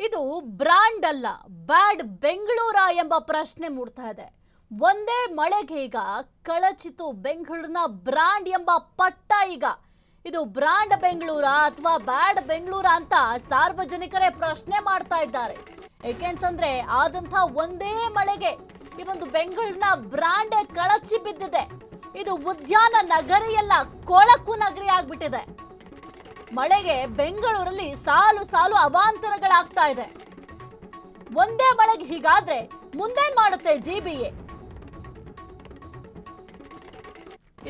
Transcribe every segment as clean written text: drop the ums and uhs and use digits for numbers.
ಇದು ಬ್ರಾಂಡ್ ಅಲ್ಲ, ಬ್ಯಾಡ್ ಬೆಂಗಳೂರ ಎಂಬ ಪ್ರಶ್ನೆ ಮೂಡ್ತಾ ಇದೆ. ಒಂದೇ ಮಳೆಗೆ ಈಗ ಕಳಚಿತು ಬೆಂಗಳೂರಿನ ಬ್ರಾಂಡ್ ಎಂಬ ಪಟ್ಟ. ಈಗ ಇದು ಬ್ರಾಂಡ್ ಬೆಂಗಳೂರ ಅಥವಾ ಬ್ಯಾಡ್ ಬೆಂಗಳೂರ ಅಂತ ಸಾರ್ವಜನಿಕರೇ ಪ್ರಶ್ನೆ ಮಾಡ್ತಾ ಇದ್ದಾರೆ. ಏಕೆಂತಂದ್ರೆ ಆದಂತ ಒಂದೇ ಮಳೆಗೆ ಈ ಒಂದು ಬೆಂಗಳೂರಿನ ಬ್ರಾಂಡ್ ಕಳಚಿ ಬಿದ್ದಿದೆ. ಇದು ಉದ್ಯಾನ ನಗರಿಯಲ್ಲ, ಕೊಳಕು ನಗರಿ ಆಗ್ಬಿಟ್ಟಿದೆ. ಮಳೆಗೆ ಬೆಂಗಳೂರಲ್ಲಿ ಸಾಲು ಸಾಲು ಅವಾಂತರಗಳಾಗ್ತಾ ಇದೆ. ಒಂದೇ ಮಳೆಗೆ ಹೀಗಾದ್ರೆ ಮುಂದೇನ್ ಮಾಡುತ್ತೆ ಜಿಬಿಎ?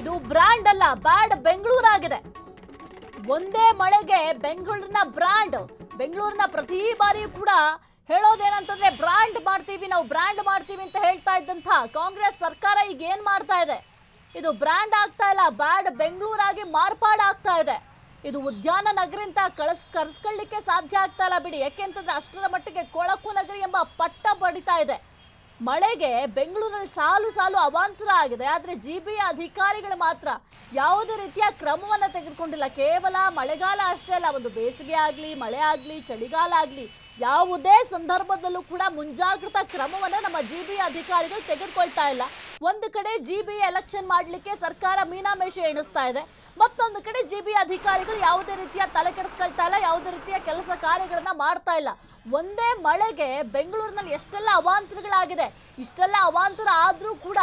ಇದು ಬ್ರಾಂಡ್ ಅಲ್ಲ, ಬ್ಯಾಡ್ ಬೆಂಗಳೂರು ಆಗಿದೆ. ಒಂದೇ ಮಳೆಗೆ ಬೆಂಗಳೂರಿನ ಬ್ರಾಂಡ್, ಬೆಂಗಳೂರಿನ ಪ್ರತಿ ಬಾರಿಯೂ ಕೂಡ ಹೇಳೋದೇನಂತಂದ್ರೆ ಬ್ರಾಂಡ್ ಮಾಡ್ತೀವಿ, ನಾವು ಬ್ರಾಂಡ್ ಮಾಡ್ತೀವಿ ಅಂತ ಹೇಳ್ತಾ ಇದ್ದಂತ ಕಾಂಗ್ರೆಸ್ ಸರ್ಕಾರ ಈಗ ಏನ್ ಮಾಡ್ತಾ ಇದೆ? ಇದು ಬ್ರಾಂಡ್ ಆಗ್ತಾ ಇಲ್ಲ, ಬ್ಯಾಡ್ ಬೆಂಗಳೂರಾಗಿ ಮಾರ್ಪಾಡಾಗ್ತಾ ಇದೆ. ಇದು ಉದ್ಯಾನ ನಗರಿ ಅಂತ ಕರೆಸ್ಕೊಳ್ಳಿಕ್ಕೆ ಸಾಧ್ಯ ಆಗ್ತಾ ಇಲ್ಲ ಬಿಡಿ. ಯಾಕೆಂತಂದ್ರೆ ಅಷ್ಟರ ಮಟ್ಟಿಗೆ ಕೊಳಕು ನಗರಿ ಎಂಬ ಪಟ್ಟ ಬಡಿತಾ ಇದೆ. ಮಳೆಗೆ ಬೆಂಗಳೂರಲ್ಲಿ ಸಾಲು ಸಾಲು ಅವಾಂತರ ಆಗಿದೆ. ಆದರೆ ಜಿಬಿಎ ಅಧಿಕಾರಿಗಳು ಮಾತ್ರ ಯಾವುದೇ ರೀತಿಯ ಕ್ರಮವನ್ನು ತೆಗೆದುಕೊಂಡಿಲ್ಲ. ಕೇವಲ ಮಳೆಗಾಲ ಅಷ್ಟೇ ಅಲ್ಲ, ಒಂದು ಬೇಸಿಗೆ ಆಗಲಿ, ಮಳೆ ಆಗಲಿ, ಚಳಿಗಾಲ ಆಗಲಿ, ಯಾವುದೇ ಸಂದರ್ಭದಲ್ಲೂ ಕೂಡ ಮುಂಜಾಗ್ರತಾ ಕ್ರಮವನ್ನು ನಮ್ಮ ಜಿಬಿಎ ಅಧಿಕಾರಿಗಳು ತೆಗೆದುಕೊಳ್ತಾ ಇಲ್ಲ. ಒಂದು ಕಡೆ ಜಿಬಿಎ ಎಲೆಕ್ಷನ್ ಮಾಡಲಿಕ್ಕೆ ಸರ್ಕಾರ ಮೀನಾಮೇಷ ಎಣಿಸ್ತಾ ಇದೆ, ಮತ್ತೊಂದು ಕಡೆ ಜಿಬಿಎ ಅಧಿಕಾರಿಗಳು ಯಾವುದೇ ರೀತಿಯ ತಲೆ ಕೆಡಿಸ್ಕೊಳ್ತಾ ಇಲ್ಲ, ಯಾವುದೇ ರೀತಿಯ ಕೆಲಸ ಕಾರ್ಯಗಳನ್ನ ಮಾಡ್ತಾ ಇಲ್ಲ. ಒಂದೇ ಮಳೆಗೆ ಬೆಂಗಳೂರಿನಲ್ಲಿ ಎಷ್ಟೆಲ್ಲ ಅವಾಂತರಗಳಾಗಿದೆ. ಇಷ್ಟೆಲ್ಲ ಅವಾಂತರ ಆದ್ರೂ ಕೂಡ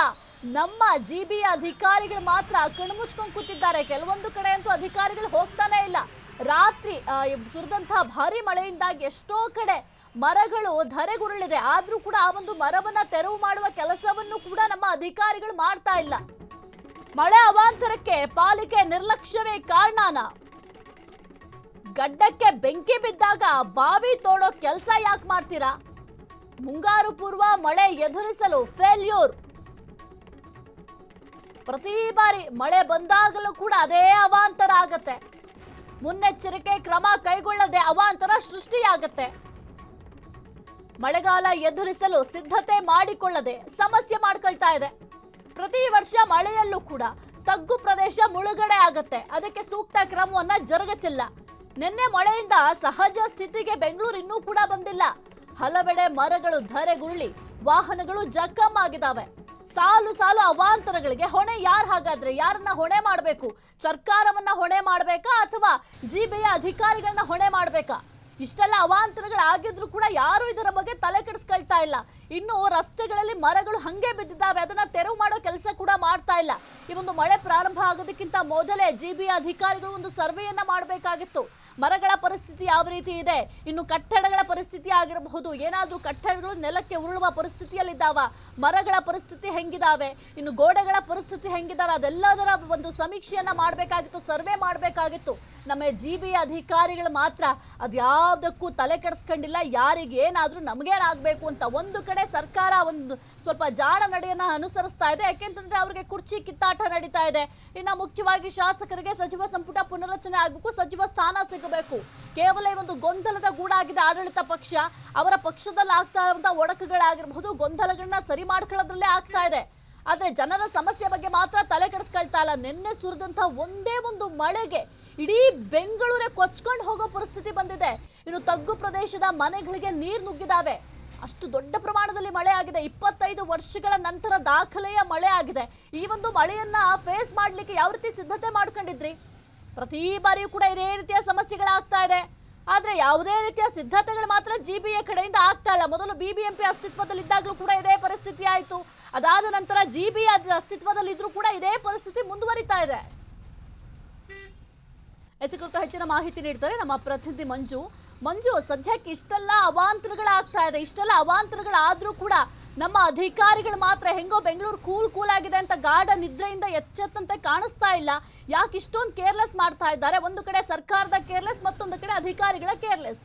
ನಮ್ಮ ಜಿಬಿಎ ಅಧಿಕಾರಿಗಳು ಮಾತ್ರ ಕಣ್ಮುಚ್ಕೊಂಡು ಕೂತಿದ್ದಾರೆ. ಕೆಲವೊಂದು ಕಡೆ ಅಂತೂ ಅಧಿಕಾರಿಗಳು ಹೋಗ್ತಾನೆ ಇಲ್ಲ. ರಾತ್ರಿ ಸುರಿದಂತಹ ಭಾರಿ ಮಳೆಯಿಂದಾಗಿ ಎಷ್ಟೋ ಕಡೆ ಮರಗಳು ಧರೆಗುರುಳಿದೆ. ಆದ್ರೂ ಕೂಡ ಆ ಒಂದು ಮರವನ್ನ ತೆರವು ಮಾಡುವ ಕೆಲಸವನ್ನು ಕೂಡ ನಮ್ಮ ಅಧಿಕಾರಿಗಳು ಮಾಡ್ತಾ ಇಲ್ಲ. ಮಳೆ ಅವಾಂತರಕ್ಕೆ ಪಾಲಿಕೆ ನಿರ್ಲಕ್ಷ್ಯವೇ ಕಾರಣನ? ಗಡ್ಡಕ್ಕೆ ಬೆಂಕಿ ಬಿದ್ದಾಗ ಬಾವಿ ತೋಡೋ ಕೆಲಸ ಯಾಕೆ ಮಾಡ್ತೀರಾ? ಮುಂಗಾರು ಪೂರ್ವ ಮಳೆ ಎದುರಿಸಲು ಫೇಲ್ಯೂರ್. ಪ್ರತಿ ಬಾರಿ ಮಳೆ ಬಂದಾಗಲೂ ಕೂಡ ಅದೇ ಅವಾಂತರ ಆಗತ್ತೆ. ಮುನ್ನೆಚ್ಚರಿಕೆ ಕ್ರಮ ಕೈಗೊಳ್ಳದೆ ಅವಾಂತರ ಸೃಷ್ಟಿಯಾಗತ್ತೆ. ಮಳೆಗಾಲ ಎದುರಿಸಲು ಸಿದ್ಧತೆ ಮಾಡಿಕೊಳ್ಳದೆ ಸಮಸ್ಯೆ ಮಾಡ್ಕೊಳ್ತಾ ಇದೆ. ಪ್ರತಿ ವರ್ಷ ಮಳೆಯಲ್ಲೂ ಕೂಡ ತಗ್ಗು ಪ್ರದೇಶ ಮುಳುಗಡೆ ಆಗತ್ತೆ. ಅದಕ್ಕೆ ಸೂಕ್ತ ಕ್ರಮವನ್ನ ಜರುಗಿಸಿಲ್ಲ. ನಿನ್ನೆ ಮಳೆಯಿಂದ ಸಹಜ ಸ್ಥಿತಿಗೆ ಬೆಂಗಳೂರು ಇನ್ನೂ ಕೂಡ ಬಂದಿಲ್ಲ. ಹಲವೆಡೆ ಮರಗಳು ಧರೆಗುರುಳಿ ವಾಹನಗಳು ಜಖಂ ಆಗಿದ್ದಾವೆ. ಸಾಲು ಸಾಲು ಅವಾಂತರಗಳಿಗೆ ಹೊಣೆ ಯಾರು? ಹಾಗಾದ್ರೆ ಯಾರನ್ನ ಹೊಣೆ ಮಾಡಬೇಕು? ಸರ್ಕಾರವನ್ನ ಹೊಣೆ ಮಾಡಬೇಕಾ ಅಥವಾ ಜಿಬಿಎ ಅಧಿಕಾರಿಗಳನ್ನ ಹೊಣೆ ಮಾಡಬೇಕಾ? ಇಷ್ಟೆಲ್ಲ ಅವಾಂತರಗಳಾಗಿದ್ರು ಕೂಡ ಯಾರು ಇದರ ಬಗ್ಗೆ ತಲೆ ಕೆಡಿಸ್ಕೊಳ್ತಾ ಇಲ್ಲ. ಇನ್ನು ರಸ್ತೆಗಳಲ್ಲಿ ಮರಗಳು ಹಂಗೆ ಬಿದ್ದಿದ್ದಾವೆ, ಅದನ್ನ ತೆರವು ಮಾಡೋ ಕೆಲಸ ಕೂಡ ಮಾಡ್ತಾ ಇಲ್ಲ. ಈ ಒಂದು ಮಳೆ ಪ್ರಾರಂಭ ಆಗೋದಕ್ಕಿಂತ ಮೊದಲೇ ಜಿಬಿಎ ಅಧಿಕಾರಿಗಳು ಒಂದು ಸರ್ವೆಯನ್ನ ಮಾಡಬೇಕಾಗಿತ್ತು. ಮರಗಳ ಪರಿಸ್ಥಿತಿ ಯಾವ ರೀತಿ ಇದೆ, ಇನ್ನು ಕಟ್ಟಡಗಳ ಪರಿಸ್ಥಿತಿ ಆಗಿರಬಹುದು, ಏನಾದ್ರೂ ಕಟ್ಟಡಗಳು ನೆಲಕ್ಕೆ ಉರುಳುವ ಪರಿಸ್ಥಿತಿಯಲ್ಲಿದ್ದಾವ, ಮರಗಳ ಪರಿಸ್ಥಿತಿ ಹೆಂಗಿದಾವೆ, ಇನ್ನು ಗೋಡೆಗಳ ಪರಿಸ್ಥಿತಿ ಹೆಂಗಿದಾವೆ, ಅದೆಲ್ಲದರ ಒಂದು ಸಮೀಕ್ಷೆಯನ್ನ ಮಾಡಬೇಕಾಗಿತ್ತು, ಸರ್ವೆ ಮಾಡಬೇಕಾಗಿತ್ತು. ನಮ್ಮ ಜಿಬಿಎ ಅಧಿಕಾರಿಗಳು ಮಾತ್ರ ಅದ್ಯಾವುದಕ್ಕೂ ತಲೆ ಕೆಡಿಸ್ಕೊಂಡಿಲ್ಲ. ಯಾರಿಗೆ ಏನಾದ್ರೂ ನಮಗೇನಾಗಬೇಕು ಅಂತ ಒಂದು ಕಡೆ ಸರ್ಕಾರ ಒಂದು ಸ್ವಲ್ಪ ಜಾಣ ನಡೆಯನ್ನ ಅನುಸರಿಸ್ತಾ ಇದೆ. ಯಾಕೆಂತಂದ್ರೆ ಅವರಿಗೆ ಕುರ್ಚಿ ಕಿತ್ತಾಟ ನಡೀತಾ ಇದೆ. ಇನ್ನು ಮುಖ್ಯವಾಗಿ ಶಾಸಕರಿಗೆ ಸಚಿವ ಸಂಪುಟ ಪುನರಚನೆ ಆಗಬೇಕು, ಸಚಿವ ಸ್ಥಾನ ಸಿಗಬೇಕು. ಕೇವಲ ಈ ಒಂದು ಗೊಂದಲದ ಗೂಡಾಗಿದೆ ಆಡಳಿತ ಪಕ್ಷ. ಅವರ ಪಕ್ಷದಲ್ಲಿ ಆಗ್ತಾ ಇರುವಂತಹ ಒಡಕುಗಳಾಗಿರಬಹುದು, ಗೊಂದಲಗಳನ್ನ ಸರಿ ಮಾಡ್ಕೊಳ್ಳೋದ್ರಲ್ಲೇ ಆಗ್ತಾ ಇದೆ. ಆದ್ರೆ ಜನರ ಸಮಸ್ಯೆ ಬಗ್ಗೆ ಮಾತ್ರ ತಲೆ ಕೆಡಿಸ್ಕೊಳ್ತಾ ಇಲ್ಲ. ನಿನ್ನೆ ಸುರಿದಂತಹ ಒಂದೇ ಒಂದು ಮಳೆಗೆ ಇಡೀ ಬೆಂಗಳೂರೇ ಕೊಚ್ಕೊಂಡು ಹೋಗೋ ಪರಿಸ್ಥಿತಿ ಬಂದಿದೆ. ಇನ್ನು ತಗ್ಗು ಪ್ರದೇಶದ ಮನೆಗಳಿಗೆ ನೀರು ನುಗ್ಗಿದಾವೆ. ಅಷ್ಟು ದೊಡ್ಡ ಪ್ರಮಾಣದಲ್ಲಿ ಮಳೆ ಆಗಿದೆ. 25 ವರ್ಷಗಳ ನಂತರ ದಾಖಲೆಯ ಮಳೆ ಆಗಿದೆ. ಈ ಒಂದು ಮಳೆಯನ್ನ ಫೇಸ್ ಮಾಡ್ಲಿಕ್ಕೆ ಯಾವ ರೀತಿ ಸಿದ್ಧತೆ ಮಾಡ್ಕೊಂಡಿದ್ರಿ? ಪ್ರತಿ ಬಾರಿಯೂ ಕೂಡ ಇದೇ ರೀತಿಯ ಸಮಸ್ಯೆಗಳಾಗ್ತಾ ಇದೆ. ಆದ್ರೆ ಯಾವುದೇ ರೀತಿಯ ಸಿದ್ಧತೆಗಳು ಮಾತ್ರ ಜಿಬಿಎ ಕಡೆಯಿಂದ ಆಗ್ತಾ ಇಲ್ಲ. ಮೊದಲು ಬಿಬಿಎಂಪಿ ಅಸ್ತಿತ್ವದಲ್ಲಿದ್ದಾಗಲೂ ಕೂಡ ಇದೇ ಪರಿಸ್ಥಿತಿ ಆಯಿತು. ಅದಾದ ನಂತರ ಜಿಬಿಎ ಅಸ್ತಿತ್ವದಲ್ಲಿದ್ರೂ ಕೂಡ ಇದೇ ಪರಿಸ್ಥಿತಿ ಮುಂದುವರಿತಾ ಇದೆ. ಕುರಿತು ಹೆಚ್ಚಿನ ಮಾಹಿತಿ ನೀಡ್ತಾರೆ ನಮ್ಮ ಪ್ರತಿನಿಧಿ ಮಂಜು. ಸದ್ಯಕ್ಕೆ ಇಷ್ಟೆಲ್ಲ ಅವಾಂತರಗಳಾಗ್ತಾ ಇದೆ. ಇಷ್ಟೆಲ್ಲ ಅವಾಂತರಗಳಾದ್ರೂ ಕೂಡ ನಮ್ಮ ಅಧಿಕಾರಿಗಳು ಮಾತ್ರ ಹೆಂಗೋ ಬೆಂಗಳೂರು ಕೂಲ್ ಆಗಿದೆ ಅಂತ ಗಾಢ ನಿದ್ರೆಯಿಂದ ಎಚ್ಚೆತ್ತಂತೆ ಕಾಣಿಸ್ತಾ ಇಲ್ಲ. ಯಾಕೆ ಇಷ್ಟೊಂದು ಕೇರ್ಲೆಸ್ ಮಾಡ್ತಾ ಇದ್ದಾರೆ? ಒಂದು ಕಡೆ ಸರ್ಕಾರದ ಕೇರ್ಲೆಸ್, ಮತ್ತೊಂದು ಕಡೆ ಅಧಿಕಾರಿಗಳ ಕೇರ್ಲೆಸ್.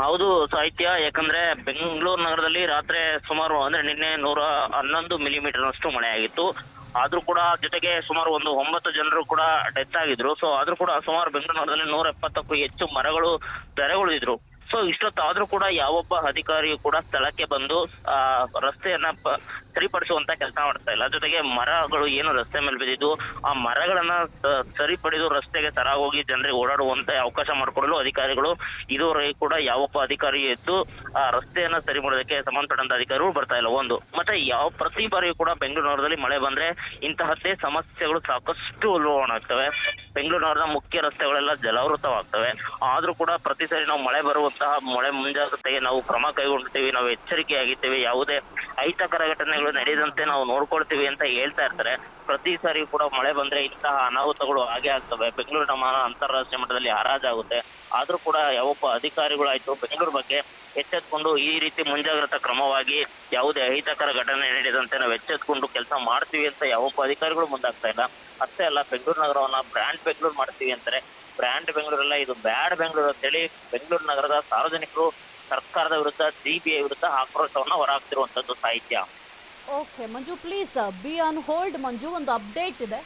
ಹೌದು ಸಾಹಿತ್ಯ. ಯಾಕಂದ್ರೆ ಬೆಂಗಳೂರು ನಗರದಲ್ಲಿ ರಾತ್ರಿ ಸುಮಾರು ಅಂದ್ರೆ ನಿನ್ನೆ 111 ಮಿಲಿಮೀಟರ್ ಅಷ್ಟು ಮಳೆ ಆಗಿತ್ತು. ಆದ್ರೂ ಕೂಡ ಜೊತೆಗೆ ಸುಮಾರು 9 ಜನರು ಕೂಡ ಡೆತ್ ಆಗಿದ್ರು. ಸೊ ಆದ್ರೂ ಕೂಡ ಸುಮಾರು ಬೆಂಗಳೂರು ನಗರದಲ್ಲಿ 170ಕ್ಕೂ ಹೆಚ್ಚು ಮರಗಳು ಧರೆಗುಳಿದಿದ್ರು. ಸೊ ಇಷ್ಟೊತ್ತಾದ್ರೂ ಕೂಡ ಯಾವೊಬ್ಬ ಅಧಿಕಾರಿಯು ಕೂಡ ಸ್ಥಳಕ್ಕೆ ಬಂದು ರಸ್ತೆಯನ್ನ ಸರಿಪಡಿಸುವಂತ ಕೆಲಸ ಮಾಡ್ತಾ ಇಲ್ಲ. ಜೊತೆಗೆ ಮರಗಳು ಏನು ರಸ್ತೆ ಮೇಲೆ ಬಿದ್ದಿದ್ದು ಆ ಮರಗಳನ್ನ ಸರಿಪಡಿದು ರಸ್ತೆಗೆ ಹೋಗಿ ಜನರಿಗೆ ಓಡಾಡುವಂತೆ ಅವಕಾಶ ಮಾಡಿಕೊಡಲು ಅಧಿಕಾರಿಗಳು ಇದುವರೆಗೆ ಕೂಡ ಯಾವೊಬ್ಬ ಅಧಿಕಾರಿ ಎದ್ದು ಆ ರಸ್ತೆಯನ್ನ ಸರಿ ಮಾಡೋದಕ್ಕೆ ಸಂಬಂಧಪಟ್ಟಂತ ಅಧಿಕಾರಿಗಳು ಬರ್ತಾ ಇಲ್ಲ. ಒಂದು ಮತ್ತೆ ಪ್ರತಿ ಬಾರಿಯೂ ಕೂಡ ಬೆಂಗಳೂರು ನಗರದಲ್ಲಿ ಮಳೆ ಬಂದ್ರೆ ಇಂತಹದ್ದೇ ಸಮಸ್ಯೆಗಳು ಸಾಕಷ್ಟು ಉಲ್ಬಣವಾಗ್ತವೆ. ಬೆಂಗಳೂರು ನಗರದ ಮುಖ್ಯ ರಸ್ತೆಗಳೆಲ್ಲ ಜಲಾವೃತವಾಗ್ತವೆ. ಆದ್ರೂ ಕೂಡ ಪ್ರತಿ ಸಾರಿ ನಾವು ಮಳೆ ಬರುವಂತಹ ಮಳೆ ಮುಂಜಾಗ್ರತೆಗೆ ನಾವು ಕ್ರಮ ಕೈಗೊಂಡಿರ್ತೀವಿ, ನಾವು ಎಚ್ಚರಿಕೆಯಾಗಿರ್ತೀವಿ, ಯಾವುದೇ ಅಹಿತಕರ ಘಟನೆಗಳು ನಡೆಯದಂತೆ ನಾವು ನೋಡ್ಕೊಳ್ತೀವಿ ಅಂತ ಹೇಳ್ತಾ ಇರ್ತಾರೆ. ಪ್ರತಿ ಸಾರಿ ಕೂಡ ಮಳೆ ಬಂದ್ರೆ ಇಂತಹ ಅನಾಹುತಗಳು ಹಾಗೆ ಆಗ್ತವೆ. ಬೆಂಗಳೂರಿನ ಅಂತಾರಾಷ್ಟ್ರೀಯ ಮಟ್ಟದಲ್ಲಿ ಹರಾಜಾಗುತ್ತೆ. ಆದ್ರೂ ಕೂಡ ಯಾವೊಬ್ಬ ಅಧಿಕಾರಿಗಳಾಯ್ತು ಬೆಂಗಳೂರು ಬಗ್ಗೆ ಎಚ್ಚೆತ್ಕೊಂಡು ಈ ರೀತಿ ಮುಂಜಾಗ್ರತಾ ಕ್ರಮವಾಗಿ ಯಾವುದೇ ಅಹಿತಕರ ಘಟನೆ ನಡೆಯದಂತೆ ನಾವು ಎಚ್ಚೆತ್ಕೊಂಡು ಕೆಲಸ ಮಾಡ್ತೀವಿ ಅಂತ ಯಾವೊಬ್ಬ ಅಧಿಕಾರಿಗಳು ಮುಂದಾಗ್ತಾ ಇಲ್ಲ. ಅಷ್ಟೇ ಅಲ್ಲ, ಬೆಂಗಳೂರು ನಗರವನ್ನ ಬ್ರ್ಯಾಂಡ್ ಬೆಂಗಳೂರು ಮಾಡ್ತೀವಿ ಅಂತಾರೆ. ಬ್ರ್ಯಾಂಡ್ ಬೆಂಗಳೂರಲ್ಲ, ಇದು ಬ್ಯಾಡ್ ಬೆಂಗಳೂರು ಅಂತೇಳಿ ಬೆಂಗಳೂರು ನಗರದ ಸಾರ್ವಜನಿಕರು ಸರ್ಕಾರದ ವಿರುದ್ಧ ಸಿಬಿಐ ವಿರುದ್ಧ ಆಕ್ರೋಶವನ್ನ ಹೊರಹಾಕ್ತಿರುವಂತದ್ದು ಸಾಹಿತ್ಯ. Okay Manju, please be on hold Manju, ಒಂದು ಅಪ್ಡೇಟ್ ಇದೆ.